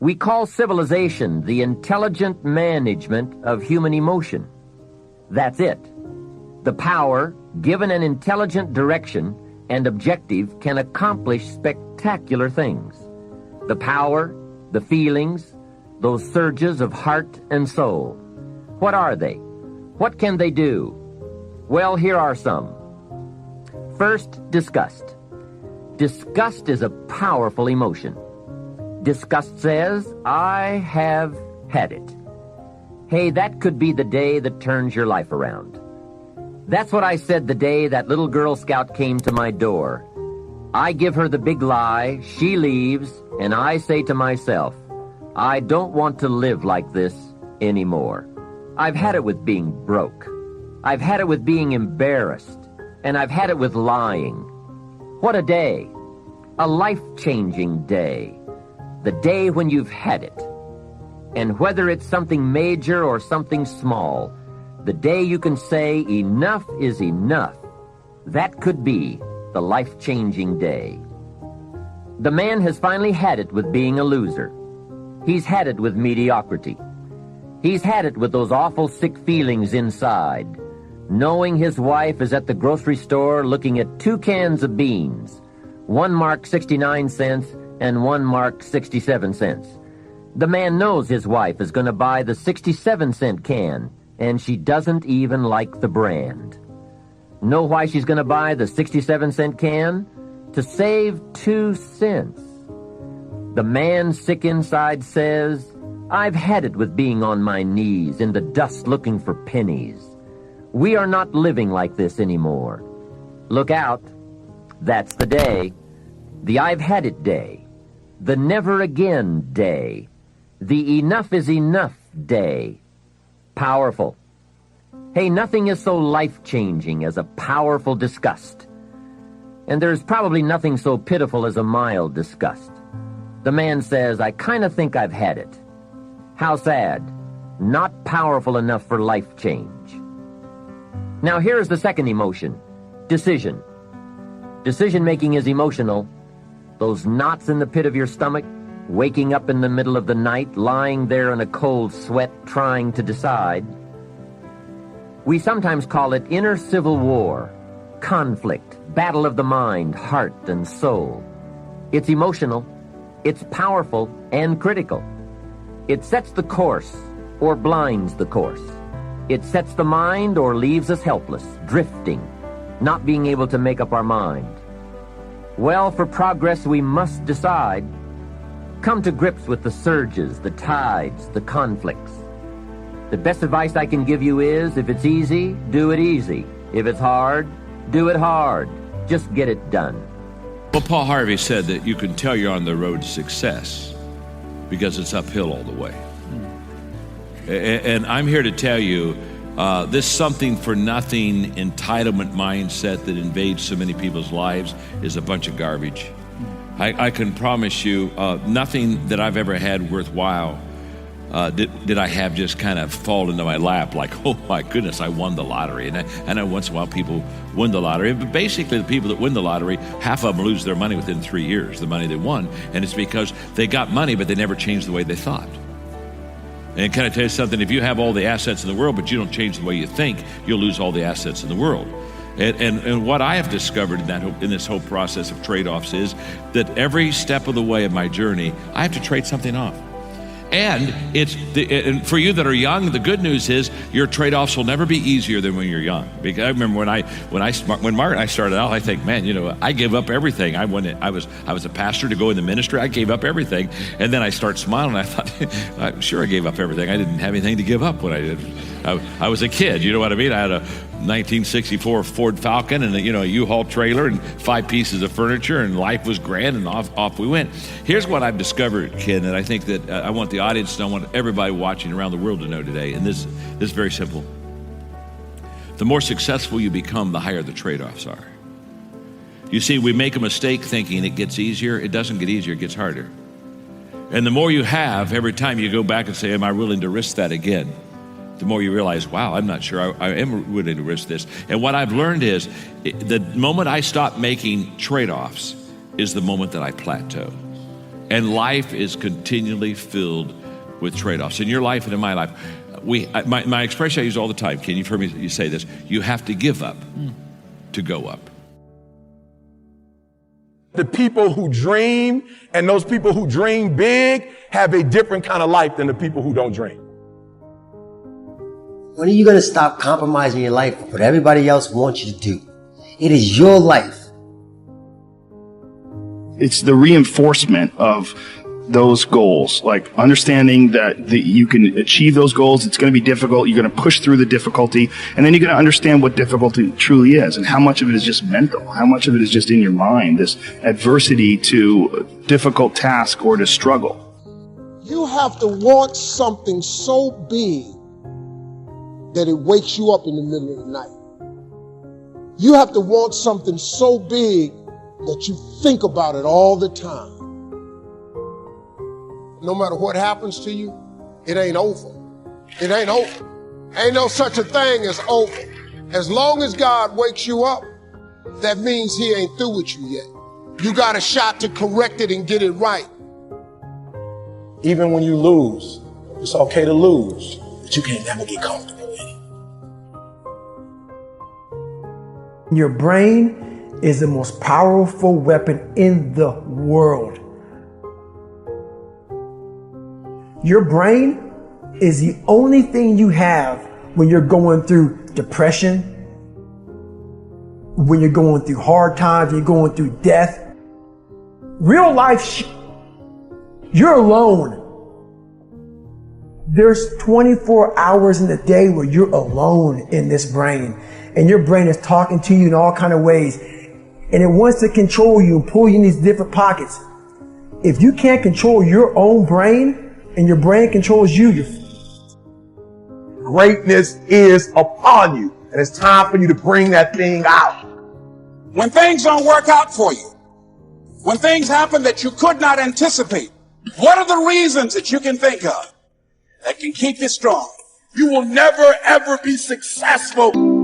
We call civilization the intelligent management of human emotion. That's it. The power, given an intelligent direction and objective, can accomplish spectacular things. The power, the feelings, those surges of heart and soul. What are they? What can they do? Well, here are some. First, disgust. Disgust is a powerful emotion. Disgust says, I have had it. Hey, that could be the day that turns your life around. That's what I said the day that little Girl Scout came to my door. I give her the big lie, she leaves, and I say to myself, I don't want to live like this anymore. I've had it with being broke. I've had it with being embarrassed. And I've had it with lying. What a day. A life-changing day. The day when you've had it. And whether it's something major or something small, the day you can say enough is enough, that could be the life-changing day. The man has finally had it with being a loser. He's had it with mediocrity. He's had it with those awful sick feelings inside, knowing his wife is at the grocery store looking at 2 cans of beans, one marked 69 cents and one marked 67 cents. The man knows his wife is going to buy the 67-cent can, and she doesn't even like the brand. Know why she's going to buy the 67-cent can? To save 2 cents. The man sick inside says, I've had it with being on my knees in the dust looking for pennies. We are not living like this anymore. Look out. That's the day. The I've had it day. The never again day. The enough is enough day. Powerful. Hey, nothing is so life-changing as a powerful disgust. And there's probably nothing so pitiful as a mild disgust. The man says, I kind of think I've had it. How sad. Not powerful enough for life change. Now here's the second emotion, decision. Decision-making is emotional. Those knots in the pit of your stomach, waking up in the middle of the night, lying there in a cold sweat, trying to decide. We sometimes call it inner civil war, conflict, battle of the mind, heart, and soul. It's emotional, it's powerful, and critical. It sets the course or blinds the course. It sets the mind or leaves us helpless, drifting, not being able to make up our mind. Well, for progress we must decide. Come to grips with the surges, the tides, the conflicts. The best advice I can give you is, if it's easy, do it easy. If it's hard, do it hard. Just get it done. Well, Paul Harvey said that you can tell you're on the road to success because it's uphill all the way. And I'm here to tell you, this something-for-nothing entitlement mindset that invades so many people's lives is a bunch of garbage. I can promise you, nothing that I've ever had worthwhile did I have just kind of fall into my lap like, oh my goodness, I won the lottery. And I know once in a while people win the lottery, but basically the people that win the lottery, half of them lose their money within 3 years, the money they won. And it's because they got money, but they never changed the way they thought. And can I tell you something? If you have all the assets in the world, but you don't change the way you think, you'll lose all the assets in the world. And what I have discovered in this whole process of trade-offs is that every step of the way of my journey, I have to trade something off. And and for you that are young, the good news is your trade-offs will never be easier than when you're young. Because I remember when Mark and I started out, I think, man, I gave up everything. I was a pastor to go in the ministry. I gave up everything, and then I started smiling. And I thought, sure, I gave up everything. I didn't have anything to give up when I did. I was a kid. You know what I mean? I had a 1964 Ford Falcon and a U-Haul trailer and 5 pieces of furniture, and life was grand, and off we went. Here's what I've discovered, Ken, and I think that I want the audience to know, I want everybody watching around the world to know today, and this is very simple. The more successful you become, the higher the trade-offs are. You see, we make a mistake thinking it gets easier. It doesn't get easier, it gets harder. And the more you have, every time you go back and say, am I willing to risk that again? The more you realize, wow, I'm not sure I am willing to risk this. And what I've learned is the moment I stop making trade-offs is the moment that I plateau. And life is continually filled with trade-offs. In your life and in my life, my expression I use all the time, Ken, you've heard me you say this, you have to give up to go up. The people who dream and those people who dream big have a different kind of life than the people who don't dream. When are you going to stop compromising your life for what everybody else wants you to do? It is your life. It's the reinforcement of those goals, like understanding that you can achieve those goals. It's going to be difficult. You're going to push through the difficulty, and then you're going to understand what difficulty truly is and how much of it is just mental, how much of it is just in your mind, this adversity to a difficult task or to struggle. You have to want something so big that it wakes you up in the middle of the night. You have to want something so big that you think about it all the time. No matter what happens to you, it ain't over. It ain't over. Ain't no such a thing as over. As long as God wakes you up, that means he ain't through with you yet. You got a shot to correct it and get it right. Even when you lose, it's okay to lose, but you can't never get comfortable with it. Your brain is the most powerful weapon in the world. Your brain is the only thing you have when you're going through depression, when you're going through hard times, when you're going through death. Real life, you're alone. There's 24 hours in the day where you're alone in this brain, and your brain is talking to you in all kinds of ways, and it wants to control you and pull you in these different pockets. If you can't control your own brain, and your brain controls you, Greatness is upon you, and it's time for you to bring that thing out. When things don't work out for you, when things happen that you could not anticipate, what are the reasons that you can think of that can keep you strong? You will never, ever be successful.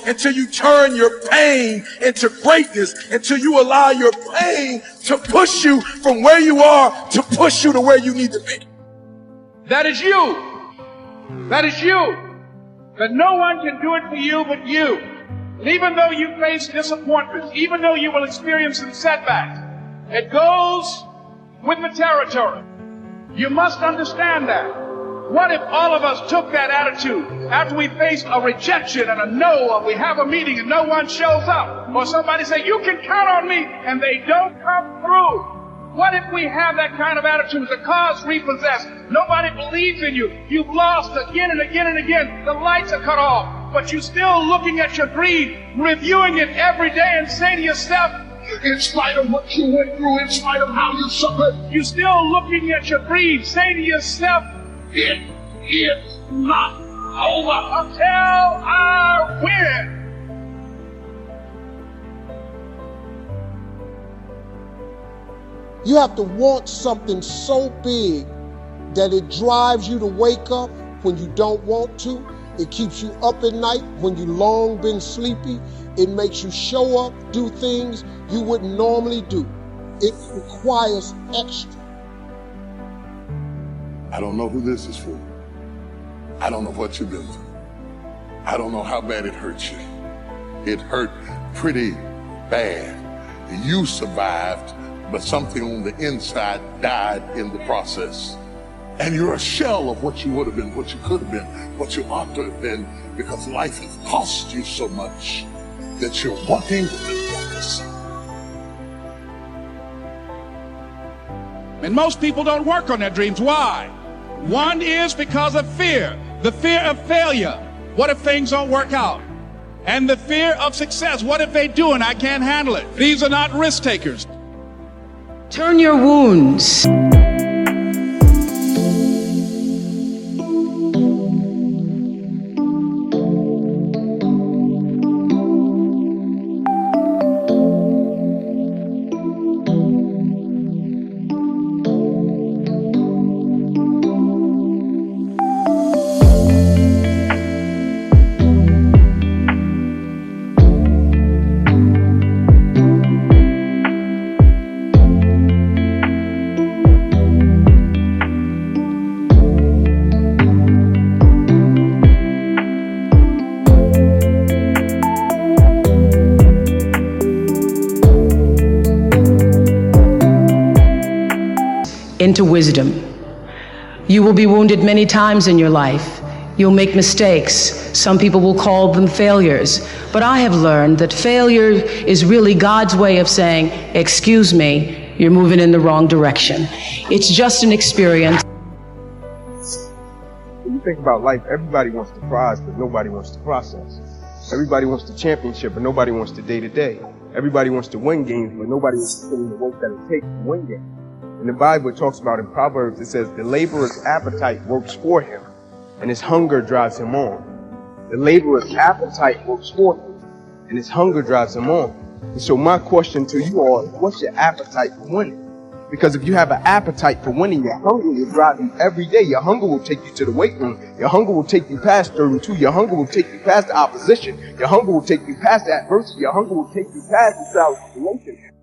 Until you turn your pain into greatness, until you allow your pain to push you from where you are to push you to where you need to be. That is you. That is you. But no one can do it for you but you. And even though you face disappointments, even though you will experience some setbacks, it goes with the territory. You must understand that. What if all of us took that attitude after we faced a rejection and a no, or we have a meeting and no one shows up, or somebody say, you can count on me, and they don't come through? What if we have that kind of attitude? The car's repossessed. Nobody believes in you. You've lost again and again and again. The lights are cut off, but you're still looking at your dream, reviewing it every day and saying to yourself, In spite of what you went through, in spite of how you suffered, you're still looking at your dream, saying to yourself, it is not over until I win. You have to want something so big that it drives you to wake up when you don't want to. It keeps you up at night when you long been sleepy. It makes you show up, do things you wouldn't normally do. It requires extra. I don't know who this is for. I don't know what you've been through. I don't know how bad it hurt you. It hurt pretty bad. You survived, but something on the inside died in the process. And you're a shell of what you would have been, what you could have been, what you ought to have been, because life has cost you so much that you're walking with the darkness. And most people don't work on their dreams. Why? One is because of fear. The fear of failure. What if things don't work out? And the fear of success. What if they do and I can't handle it? These are not risk takers. Turn your wounds into wisdom. You will be wounded many times in your life. You'll make mistakes. Some people will call them failures. But I have learned that failure is really God's way of saying, excuse me, you're moving in the wrong direction. It's just an experience. When you think about life, everybody wants the prize, but nobody wants the process. Everybody wants the championship, but nobody wants the day-to-day. Everybody wants to win games, but nobody wants to put in the work that it takes to win games. And the Bible talks about in Proverbs, it says, the laborer's appetite works for him, and his hunger drives him on. The laborer's appetite works for him, and his hunger drives him on. And so my question to you all is, what's your appetite for winning? Because if you have an appetite for winning, your hunger will drive you every day. Your hunger will take you to the weight room. Your hunger will take you past 32. Your hunger will take you past the opposition. Your hunger will take you past adversity. Your hunger will take you past the situation.